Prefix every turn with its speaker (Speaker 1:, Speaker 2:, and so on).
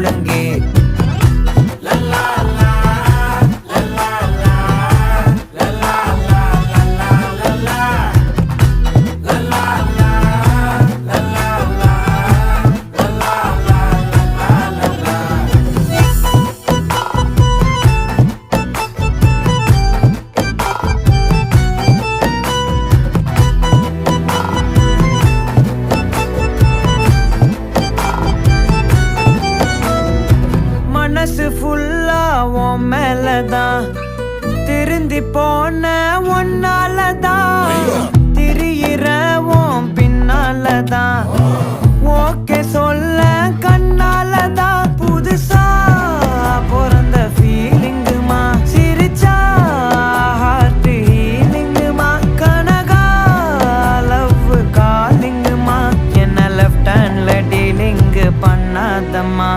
Speaker 1: ஒழுங்கே. மனசு ஃபுல்லா உன் மேலதான், திருந்தி போன ஒன்னாலதான், திரியிற உன் பின்னாலதான், ஓகே சொல்ல கண்ணாலதான். புதுசா பிறந்த ஃபீலிங்குமா, சிரிச்சா ஹார்ட் ஹீலிங்குமா, கனகா லவ் காலிங்குமா, என்ன லெஃப்ட் ஹேண்ட்ல டீலிங்கு பண்ணாதம்மா.